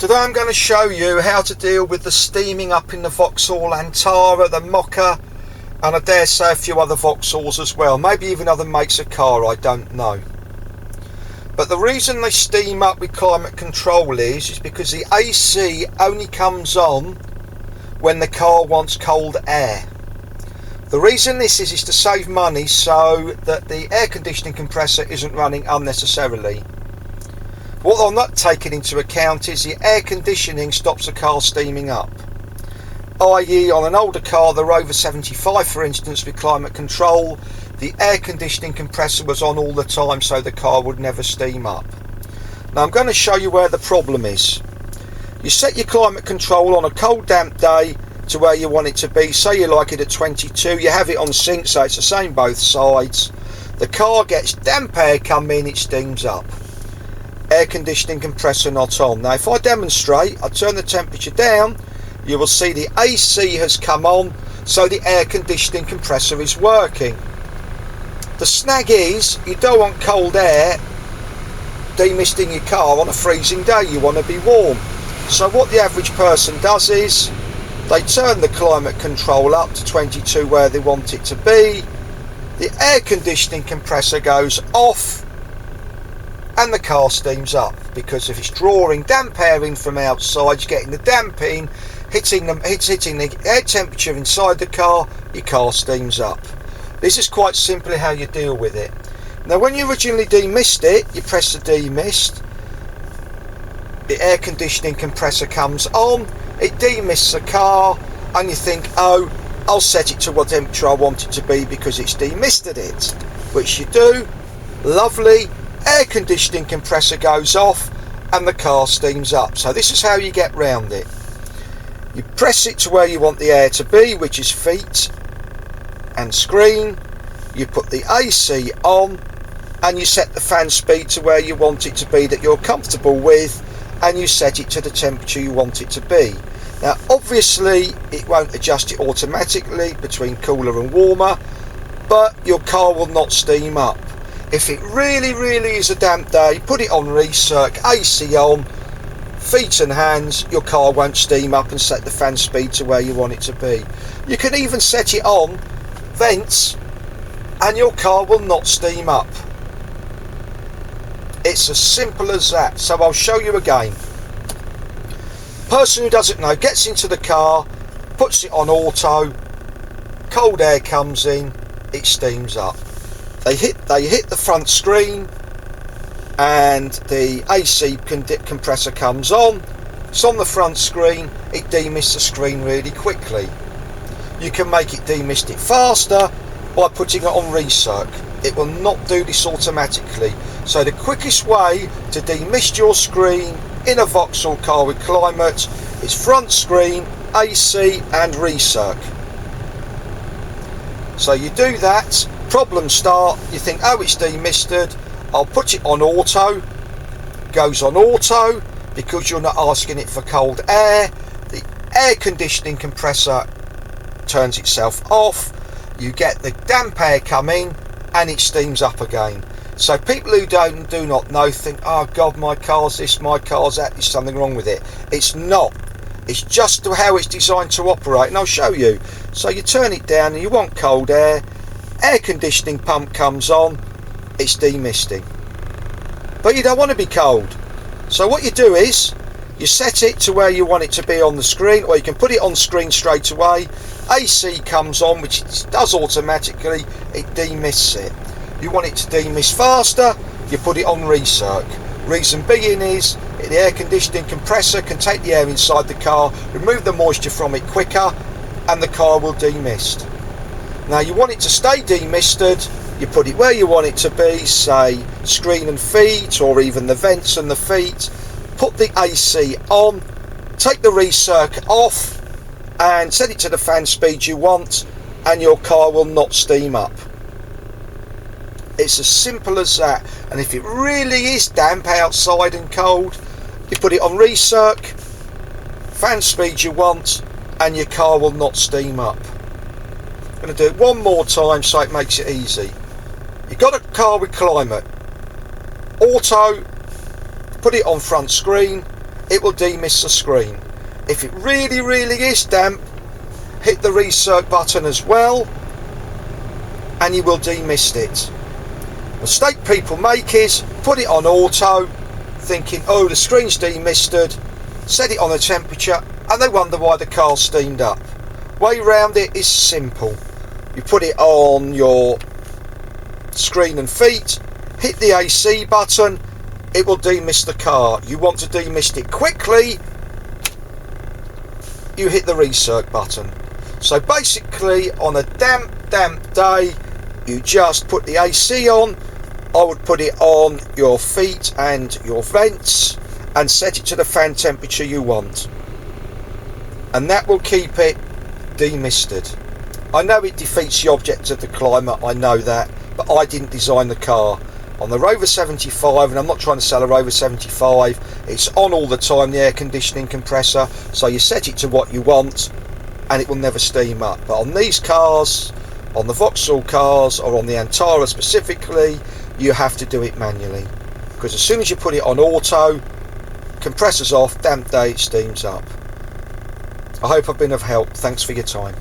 Today I'm going to show you how to deal with the steaming up in the Vauxhall Antara, the Mocha, and I dare say a few other Vauxhalls as well, maybe even other makes of car, I don't know. But the reason they steam up with climate control is because the AC only comes on when the car wants cold air. The reason this is to save money so that the air conditioning compressor isn't running unnecessarily. What they're not taking into account is the air conditioning stops the car steaming up. I.e. on an older car, the Rover 75 for instance, with climate control, the air conditioning compressor was on all the time so the car would never steam up. Now I'm going to show you where the problem is. You set your climate control on a cold damp day to where you want it to be. Say you like it at 22, you have it on sync so it's the same both sides. The car gets damp air come in, it steams up. Air conditioning compressor not on. Now if I demonstrate, I turn the temperature down, you will see the AC has come on, so the air conditioning compressor is working. The snag is you don't want cold air demisting your car on a freezing day, you want to be warm. So what the average person does is they turn the climate control up to 22 where they want it to be, the air conditioning compressor goes off and the car steams up, because if it's drawing damp air in from outside, you're getting the damp in, hitting the air temperature inside the car, your car steams up. This is quite simply how you deal with it. Now when you originally demist it, you press the demist, the air conditioning compressor comes on, it demists the car, and you think, oh, I'll set it to what temperature I want it to be because it's demisted it. Which you do, lovely, air conditioning compressor goes off and the car steams up. So this is how you get round it. You press it to where you want the air to be, which is feet and screen. You put the AC on and you set the fan speed to where you want it to be that you're comfortable with, and you set it to the temperature you want it to be. Now obviously it won't adjust it automatically between cooler and warmer, but your car will not steam up. If it really is a damp day, put it on recirc, AC on, feet and hands, your car won't steam up, and set the fan speed to where you want it to be. You can even set it on vents and your car will not steam up. It's as simple as that. So I'll show you again. Person who doesn't know gets into the car, puts it on auto, cold air comes in, it steams up. They hit the front screen and the AC compressor comes on. It's on the front screen, it demists the screen really quickly. You can make it demist it faster by putting it on recirc. It will not do this automatically. So the quickest way to demist your screen in a Vauxhall car with climate is front screen, AC and recirc. So you do that, problem start, you think, oh, it's demisted, I'll put it on auto, goes on auto because you're not asking it for cold air. The air conditioning compressor turns itself off, you get the damp air coming and it steams up again. So people who do not know think, oh God, my car's this, my car's that, there's something wrong with it. It's not. It's just how it's designed to operate, and I'll show you. So you turn it down and you want cold air, air conditioning pump comes on, it's demisting. But you don't want to be cold. So what you do is, you set it to where you want it to be on the screen, or you can put it on screen straight away. AC comes on, which it does automatically, it demists it. You want it to demist faster, you put it on recirc. Reason being is the air conditioning compressor can take the air inside the car, remove the moisture from it quicker, and the car will demist. Now you want it to stay demisted, you put it where you want it to be, say screen and feet, or even the vents and the feet. Put the AC on, take the recirc off and set it to the fan speed you want, and your car will not steam up. It's as simple as that. And if it really is damp outside and cold, you put it on recirc, fan speed you want, and your car will not steam up. I'm going to do it one more time so it makes it easy. You've got a car with climate, auto, put it on front screen, it will demist the screen. If it really is damp, hit the recirc button as well, and you will demist it. The mistake people make is put it on auto, thinking, oh, the screen's demisted, set it on a temperature, and they wonder why the car's steamed up. Way round it is simple. You put it on your screen and feet, hit the AC button, it will demist the car. You want to demist it quickly, you hit the recirc button. So basically, on a damp day, you just put the AC on. I would put it on your feet and your vents and set it to the fan temperature you want, and that will keep it demisted. I know it defeats the object of the climate, I know that, but I didn't design the car. On the Rover 75, and I'm not trying to sell a Rover 75, it's on all the time, the air conditioning compressor, so you set it to what you want and it will never steam up. But on these cars, on the Vauxhall cars, or on the Antara specifically, you have to do it manually, because as soon as you put it on auto, compressor's off, damp day, it steams up. I hope I've been of help. Thanks for your time.